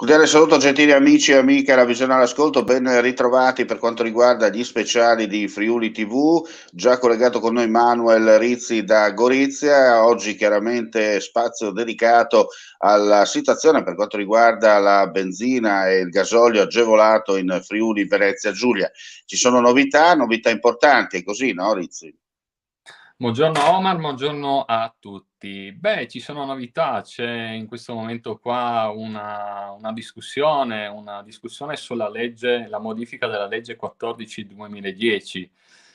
Cordiale saluto gentili amici e amiche alla Visione all'Ascolto, ben ritrovati per quanto riguarda gli speciali di Friuli TV, già collegato con noi Manuel Rizzi da Gorizia, oggi chiaramente spazio dedicato alla situazione per quanto riguarda la benzina e il gasolio agevolato in Friuli Venezia Giulia. Ci sono novità importanti, è così, no Rizzi? Buongiorno Omar, buongiorno a tutti. Beh, ci sono novità, c'è in questo momento qua una discussione sulla legge, la modifica della legge 14/2010.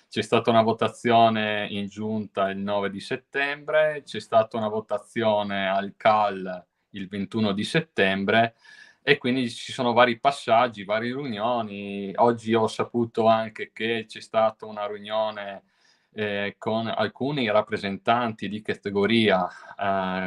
C'è stata una votazione in giunta il 9 di settembre, c'è stata una votazione al CAL il 21 di settembre e quindi ci sono vari passaggi, varie riunioni. Oggi ho saputo anche che c'è stata una riunione con alcuni rappresentanti di categoria,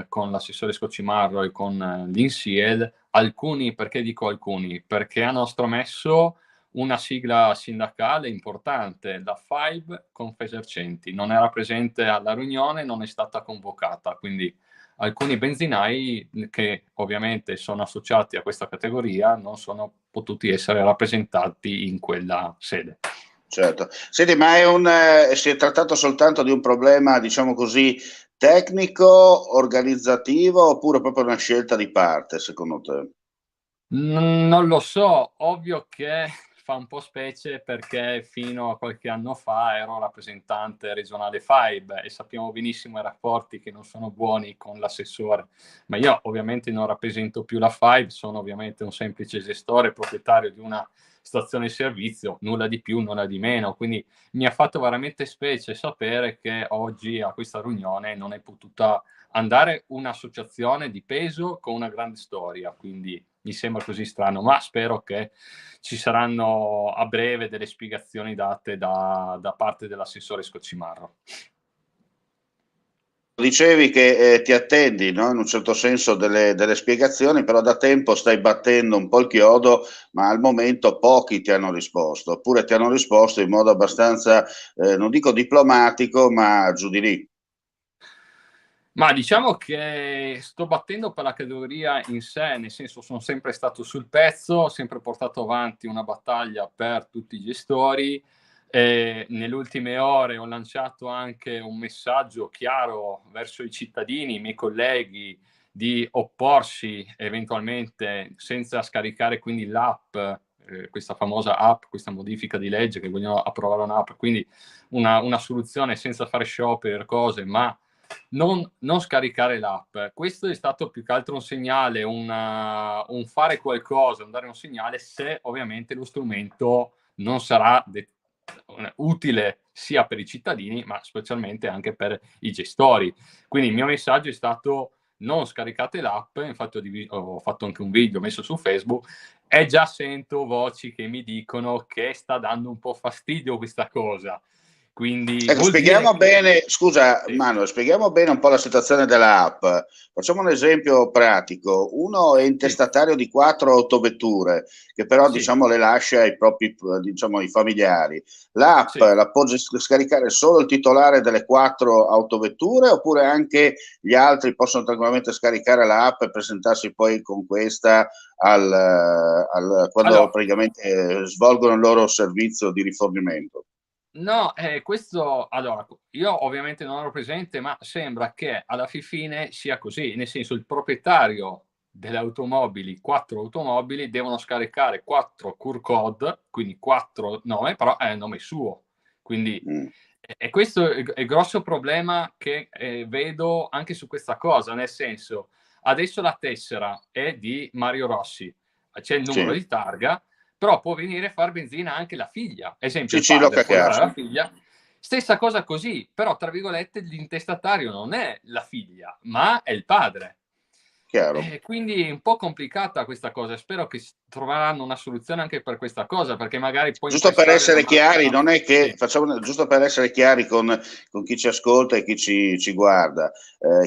con l'assessore Scocimarro e con l'INSIEL, alcuni, perché dico alcuni? Perché hanno stromesso una sigla sindacale importante, la FIBE Confesercenti, non era presente alla riunione, non è stata convocata, quindi alcuni benzinai che ovviamente sono associati a questa categoria non sono potuti essere rappresentati in quella sede. Certo. Senti, ma si è trattato soltanto di un problema, diciamo così, tecnico, organizzativo, oppure proprio una scelta di parte, secondo te? Non lo so, ovvio che fa un po' specie perché fino a qualche anno fa ero rappresentante regionale FIBE e sappiamo benissimo i rapporti che non sono buoni con l'assessore, ma io ovviamente non rappresento più la FIBE, sono ovviamente un semplice gestore, proprietario di una stazione di servizio, nulla di più, nulla di meno, quindi mi ha fatto veramente specie sapere che oggi a questa riunione non è potuta andare un'associazione di peso con una grande storia, quindi mi sembra così strano, ma spero che ci saranno a breve delle spiegazioni date da parte dell'assessore Scocimarro. Dicevi che ti attendi, no? In un certo senso delle spiegazioni, però da tempo stai battendo un po' il chiodo, ma al momento pochi ti hanno risposto, oppure ti hanno risposto in modo abbastanza, non dico diplomatico, ma giù di lì. Ma diciamo che sto battendo per la categoria in sé, nel senso sono sempre stato sul pezzo, ho sempre portato avanti una battaglia per tutti i gestori. E nelle ultime ore ho lanciato anche un messaggio chiaro verso i cittadini, i miei colleghi, di opporsi eventualmente senza scaricare quindi l'app, questa famosa app, questa modifica di legge che vogliono approvare un'app, quindi una soluzione senza fare scioperi, cose, ma non scaricare l'app. Questo è stato più che altro un segnale, un fare qualcosa, un dare un segnale se ovviamente lo strumento non sarà utile sia per i cittadini, ma specialmente anche per i gestori. Quindi il mio messaggio è stato: non scaricate l'app, infatti ho fatto anche un video messo su Facebook e già sento voci che mi dicono che sta dando un po' fastidio questa cosa. Quindi Ecco, vuol dire spieghiamo che... bene, scusa Sì, Manuel, spieghiamo bene un po' la situazione della app. Facciamo un esempio pratico. Uno è sì, intestatario di 4 autovetture, che però sì, diciamo le lascia ai propri, diciamo, ai familiari. L'app sì. la può scaricare solo il titolare delle 4 autovetture, oppure anche gli altri possono tranquillamente scaricare l'app e presentarsi poi con questa quando Allora, praticamente svolgono il loro servizio di rifornimento. no, questo, allora, io ovviamente non ero presente, ma sembra che alla fine sia così, nel senso il proprietario delle automobili, 4 automobili, devono scaricare 4 QR code, quindi 4 nome, però è il nome suo. Quindi, Mm. e questo è il grosso problema che vedo anche su questa cosa, nel senso, adesso la tessera è di Mario Rossi, c'è il numero Sì. di targa, però può venire a far benzina anche la figlia. Esempio, il Cicillo padre può dare alla Cacace, figlia. Stessa cosa così, però tra virgolette l'intestatario non è la figlia, ma è il padre. chiaro. Quindi è un po' complicata questa cosa. Spero che troveranno una soluzione anche per questa cosa, perché magari può Giusto per interessare la essere chiari, macchina. non è che Sì, facciamo, giusto per essere chiari con chi ci ascolta e chi ci guarda,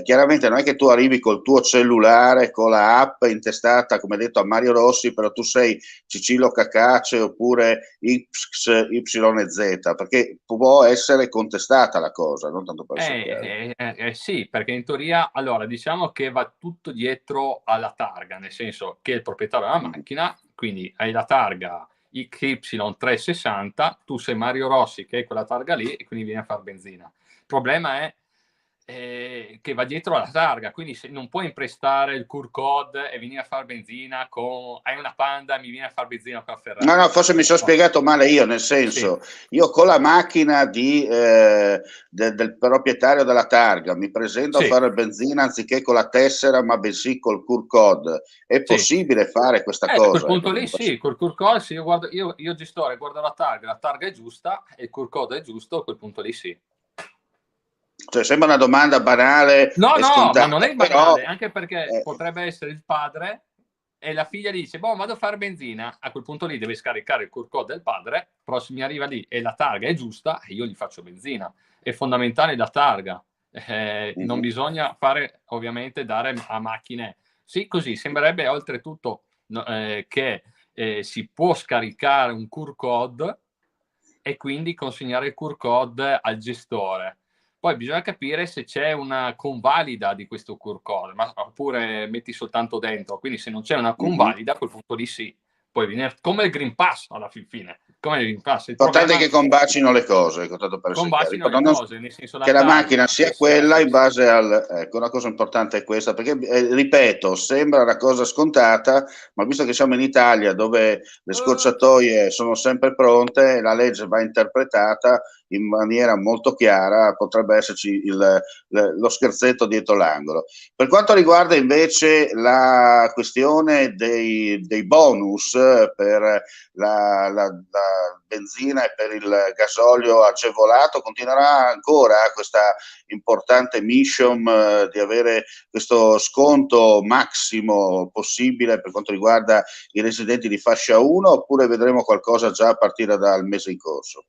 chiaramente non è che tu arrivi col tuo cellulare con la app intestata, come detto, a Mario Rossi, però tu sei Cicillo Cacace oppure XYZ, perché può essere contestata la cosa, non tanto per essere chiari. sì, perché in teoria, allora, diciamo che va tutto dietro alla targa, nel senso che è il proprietario della macchina, quindi hai la targa XY360, tu sei Mario Rossi che hai quella targa lì e quindi vieni a fare benzina. Il problema è che va dietro alla targa, quindi se non puoi imprestare il QR code e venire a fare benzina con... hai una Panda, mi viene a fare benzina con la Ferrari. No, forse mi sono spiegato male io, nel senso, io con la macchina del proprietario della targa mi presento a fare benzina anziché con la tessera, ma bensì col QR code. È possibile fare questa A quel cosa? punto lì sì, col QR code, se io gestore guardo la targa è giusta e il QR code è giusto, a quel punto lì sì. Cioè, sembra una domanda banale No, e scontata, ma non è banale, però, anche perché potrebbe essere il padre e la figlia dice, boh, vado a fare benzina, a quel punto lì deve scaricare il QR code del padre, però se mi arriva lì e la targa è giusta, io gli faccio benzina. È fondamentale la targa, non bisogna fare, ovviamente, dare a macchine. Sì, così, sembrerebbe oltretutto che si può scaricare un QR code e quindi consegnare il QR code al gestore. Poi bisogna capire se c'è una convalida di questo QR code, oppure metti soltanto dentro. Quindi se non c'è una convalida, a quel punto lì sì. Poi viene come il Green Pass alla fine. Come il Green Pass. Il L'importante è problema che combacino le cose, tanto per essere chiari. combacino le cose, nel senso Che la macchina sia quella in sì. base al... Ecco, una cosa importante è questa, perché, ripeto, sembra una cosa scontata, ma visto che siamo in Italia, dove le scorciatoie sono sempre pronte, la legge va interpretata in maniera molto chiara, potrebbe esserci lo scherzetto dietro l'angolo. Per quanto riguarda invece la questione dei bonus per la benzina e per il gasolio agevolato, continuerà ancora questa importante mission di avere questo sconto massimo possibile per quanto riguarda i residenti di fascia 1, oppure vedremo qualcosa già a partire dal mese in corso?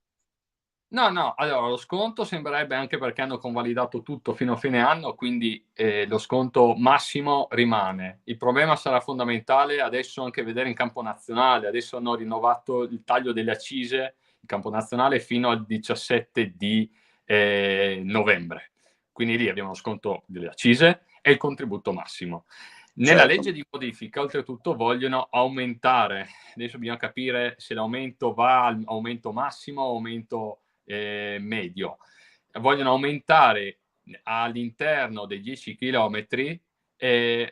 No, allora lo sconto sembrerebbe, anche perché hanno convalidato tutto fino a fine anno, quindi lo sconto massimo rimane. Il problema sarà fondamentale adesso anche vedere in campo nazionale. Adesso hanno rinnovato il taglio delle accise in campo nazionale fino al 17 di novembre. Quindi lì abbiamo lo sconto delle accise e il contributo massimo. Nella legge di modifica, oltretutto, vogliono aumentare. Adesso bisogna capire se l'aumento va all'aumento massimo o aumento medio. Vogliono aumentare all'interno dei 10 chilometri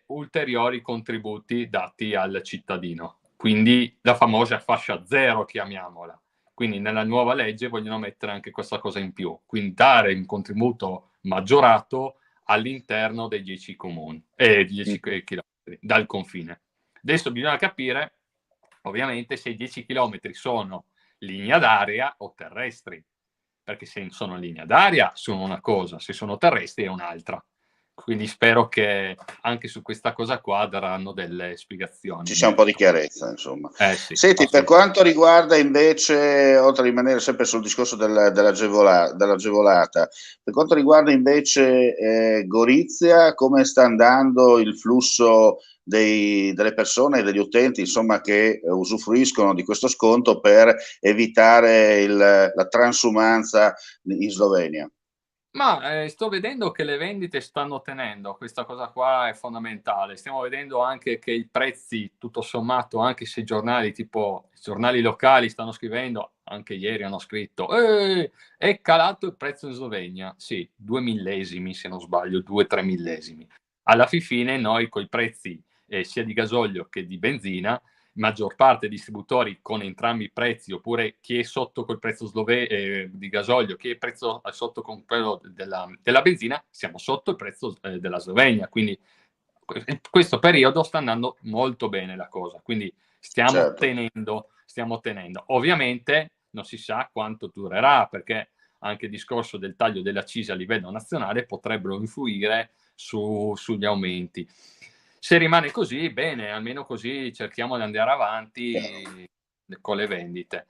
ulteriori contributi dati al cittadino. Quindi la famosa fascia zero, chiamiamola. Quindi nella nuova legge vogliono mettere anche questa cosa in più, quindi dare un contributo maggiorato all'interno dei 10 comuni, 10 chilometri dal confine. Adesso bisogna capire, ovviamente, se i 10 chilometri sono linea d'aria o terrestri, perché se sono in linea d'aria sono una cosa, se sono terrestri è un'altra. Quindi spero che anche su questa cosa qua daranno delle spiegazioni. Ci sia un po' di chiarezza, insomma. Sì, senti, per quanto riguarda invece, oltre a rimanere sempre sul discorso dell'agevolata, per quanto riguarda invece Gorizia, come sta andando il flusso delle persone e degli utenti, insomma, che usufruiscono di questo sconto per evitare la transumanza in Slovenia? Ma sto vedendo che le vendite stanno tenendo, questa cosa qua è fondamentale. Stiamo vedendo anche che i prezzi, tutto sommato, anche se i giornali, tipo i giornali locali, stanno scrivendo, anche ieri hanno scritto, è calato il prezzo in Slovenia. Sì, 2 millesimi, se non sbaglio, 2-3 millesimi. Alla fine noi coi prezzi sia di gasolio che di benzina, maggior parte dei distributori con entrambi i prezzi, oppure chi è sotto col prezzo di gasolio, chi è prezzo sotto con quello della benzina, siamo sotto il prezzo della Slovenia. Quindi in questo periodo sta andando molto bene la cosa, quindi stiamo tenendo. Ovviamente non si sa quanto durerà, perché anche il discorso del taglio delle accise a livello nazionale potrebbero influire sugli aumenti. Se rimane così, bene, almeno così cerchiamo di andare avanti con le vendite.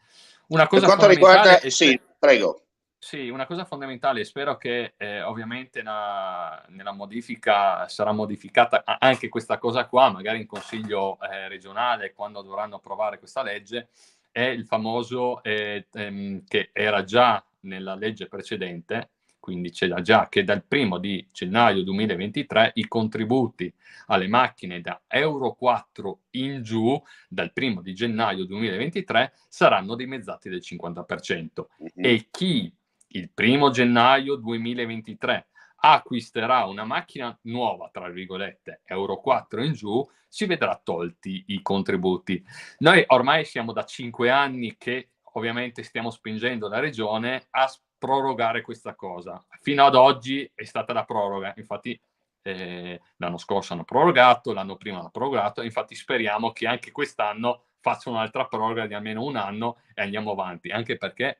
Una cosa per quanto fondamentale riguarda... Sì, prego. Sì, una cosa fondamentale, spero che ovviamente nella modifica sarà modificata anche questa cosa qua, magari in consiglio regionale, quando dovranno approvare questa legge, è il famoso che era già nella legge precedente, quindi c'è da già che dal 1° gennaio 2023 i contributi alle macchine da Euro 4 in giù, dal 1° gennaio 2023, saranno dimezzati del 50%. E chi il 1° gennaio 2023 acquisterà una macchina nuova, tra virgolette, Euro 4 in giù, si vedrà tolti i contributi. Noi ormai siamo da 5 anni che ovviamente stiamo spingendo la regione a prorogare questa cosa. Fino ad oggi è stata la proroga, infatti l'anno scorso hanno prorogato, l'anno prima hanno prorogato, infatti speriamo che anche quest'anno facciano un'altra proroga di almeno un anno e andiamo avanti, anche perché,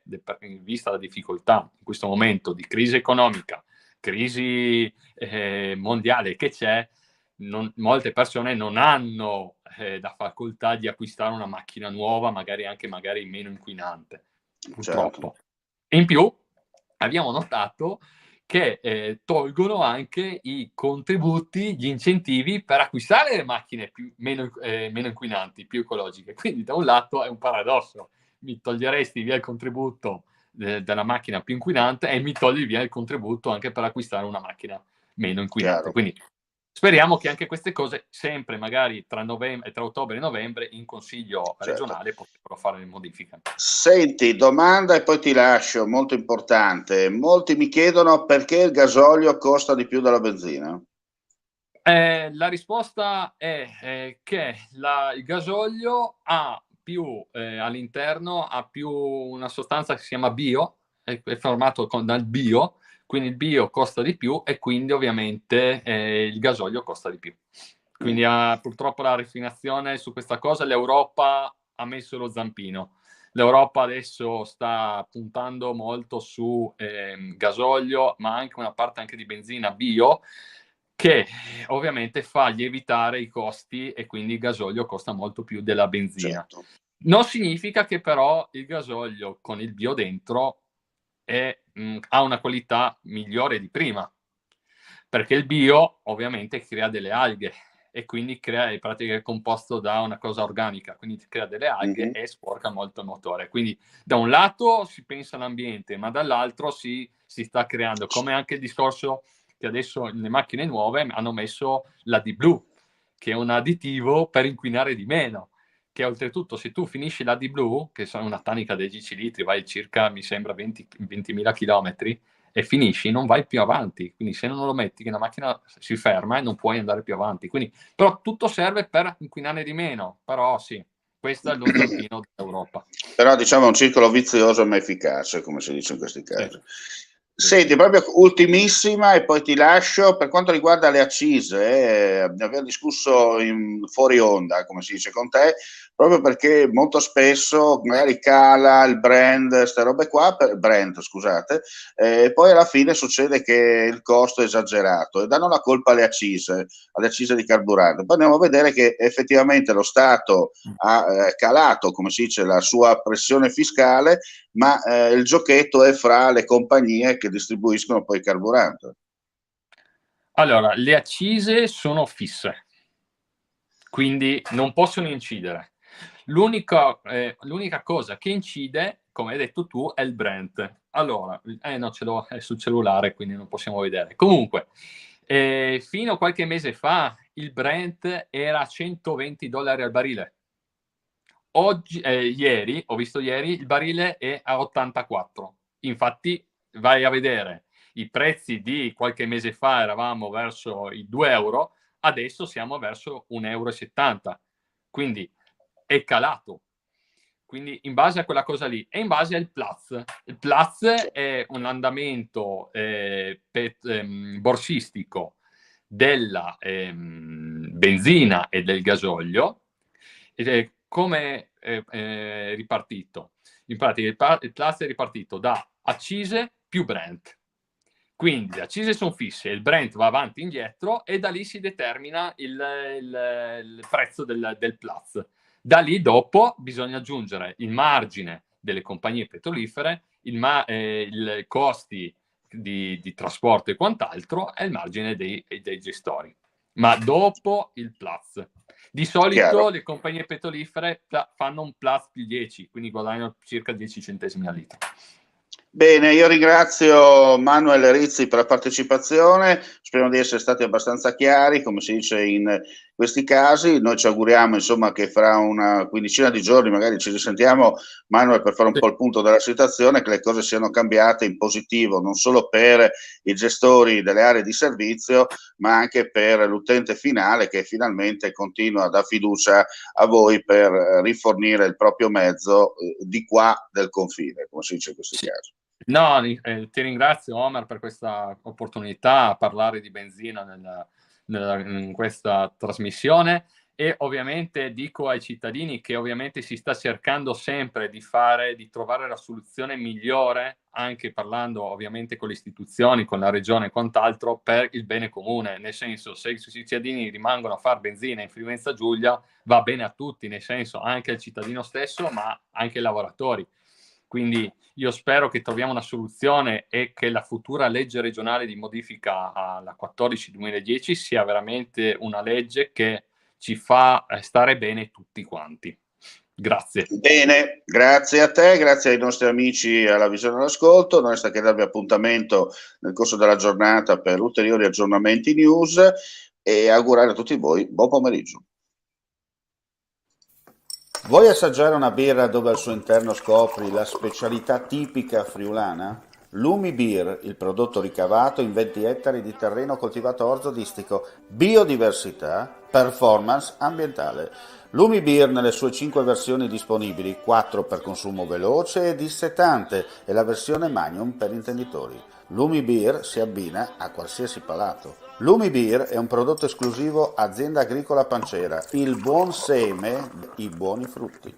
vista la difficoltà in questo momento di crisi economica, crisi mondiale che c'è, molte persone non hanno la facoltà di acquistare una macchina nuova, magari meno inquinante, purtroppo. Certo. In più abbiamo notato che tolgono anche i contributi, gli incentivi per acquistare le macchine meno inquinanti, più ecologiche. Quindi da un lato è un paradosso, mi toglieresti via il contributo della macchina più inquinante e mi togli via il contributo anche per acquistare una macchina meno inquinante. Chiaro. Quindi speriamo che anche queste cose, sempre magari tra ottobre e novembre, in consiglio regionale potrebbero fare le modifiche. Senti, domanda e poi ti lascio, molto importante. Molti mi chiedono perché il gasolio costa di più della benzina. La risposta è che il gasolio ha più all'interno, ha più una sostanza che si chiama bio, è formato dal bio, quindi il bio costa di più e quindi ovviamente il gasolio costa di più. Quindi purtroppo la raffinazione su questa cosa, l'Europa ha messo lo zampino. L'Europa adesso sta puntando molto su gasolio, ma anche una parte anche di benzina bio, che ovviamente fa lievitare i costi e quindi il gasolio costa molto più della benzina. Certo. Non significa che però il gasolio con il bio dentro ha una qualità migliore di prima, perché il bio ovviamente crea delle alghe e quindi in pratica è composto da una cosa organica, quindi crea delle alghe e sporca molto il motore. Quindi da un lato si pensa all'ambiente, ma dall'altro si sta creando, come anche il discorso che adesso le macchine nuove hanno messo l'AdBlue, che è un additivo per inquinare di meno, che oltretutto se tu finisci l'AdBlue, che sono una tanica dei 10 litri, vai circa, mi sembra, 20.000 chilometri, e finisci, non vai più avanti. Quindi se non lo metti, che la macchina si ferma e non puoi andare più avanti. Quindi, però tutto serve per inquinare di meno. Però sì, questo è lo zampino dell'Europa. Però diciamo è un circolo vizioso ma efficace, come si dice in questi casi. Senti, Sì. proprio ultimissima e poi ti lascio, per quanto riguarda le accise, abbiamo discusso fuori onda, come si dice con te, proprio perché molto spesso magari cala il brand, queste robe qua, brand, scusate, e poi alla fine succede che il costo è esagerato e danno la colpa alle accise di carburante. Poi andiamo a vedere che effettivamente lo Stato ha calato, come si dice, la sua pressione fiscale, ma il giochetto è fra le compagnie che distribuiscono poi il carburante. Allora, le accise sono fisse, quindi non possono incidere. L'unica cosa che incide, come hai detto tu, è il Brent. Allora, no, ce l'ho sul cellulare, quindi non possiamo vedere. Comunque, fino a qualche mese fa il Brent era a $120 al barile. Ho visto ieri, il barile è a 84. Infatti, vai a vedere i prezzi di qualche mese fa, eravamo verso i 2 euro, adesso siamo verso 1,70 euro. Quindi è calato. Quindi in base a quella cosa lì e in base al Platz. Il Platz è un andamento borsistico della benzina e del gasolio. Come è ripartito? In pratica il Platz è ripartito da accise più Brent. Quindi le accise sono fisse, il Brent va avanti e indietro e da lì si determina il prezzo del Platz. Da lì dopo bisogna aggiungere il margine delle compagnie petrolifere, i costi di trasporto e quant'altro e il margine dei gestori. Ma dopo il Platz. Di solito Chiaro. le compagnie petrolifere fanno un Platz più 10, quindi guadagnano circa 10 centesimi al litro. Bene, io ringrazio Manuel Rizzi per la partecipazione, speriamo di essere stati abbastanza chiari, come si dice in questi casi. Noi ci auguriamo, insomma, che fra una quindicina di giorni magari ci risentiamo, Manuel, per fare un Sì. po' il punto della situazione, che le cose siano cambiate in positivo, non solo per i gestori delle aree di servizio, ma anche per l'utente finale che finalmente continua a dare fiducia a voi per rifornire il proprio mezzo di qua del confine, come si dice in questi Sì. casi. No, ti ringrazio Omar per questa opportunità a parlare di benzina in questa trasmissione, e ovviamente dico ai cittadini che ovviamente si sta cercando sempre di trovare la soluzione migliore, anche parlando ovviamente con le istituzioni, con la regione e quant'altro, per il bene comune. Nel senso, se i cittadini rimangono a fare benzina in Friuli Venezia Giulia, va bene a tutti, nel senso anche al cittadino stesso, ma anche ai lavoratori. Quindi io spero che troviamo una soluzione e che la futura legge regionale di modifica alla 14-2010 sia veramente una legge che ci fa stare bene tutti quanti. Grazie. Bene, grazie a te, grazie ai nostri amici alla visione e all'ascolto. Noi sta che darvi appuntamento nel corso della giornata per ulteriori aggiornamenti news e augurare a tutti voi buon pomeriggio. Vuoi assaggiare una birra dove al suo interno scopri la specialità tipica friulana? Lumi Beer, il prodotto ricavato in 20 ettari di terreno coltivato orzodistico, biodiversità, performance ambientale. Lumi Beer nelle sue 5 versioni disponibili, 4 per consumo veloce e dissetante e la versione Magnum per intenditori. Lumi Beer si abbina a qualsiasi palato. Lumi Beer è un prodotto esclusivo Azienda Agricola Pancera, il buon seme, i buoni frutti.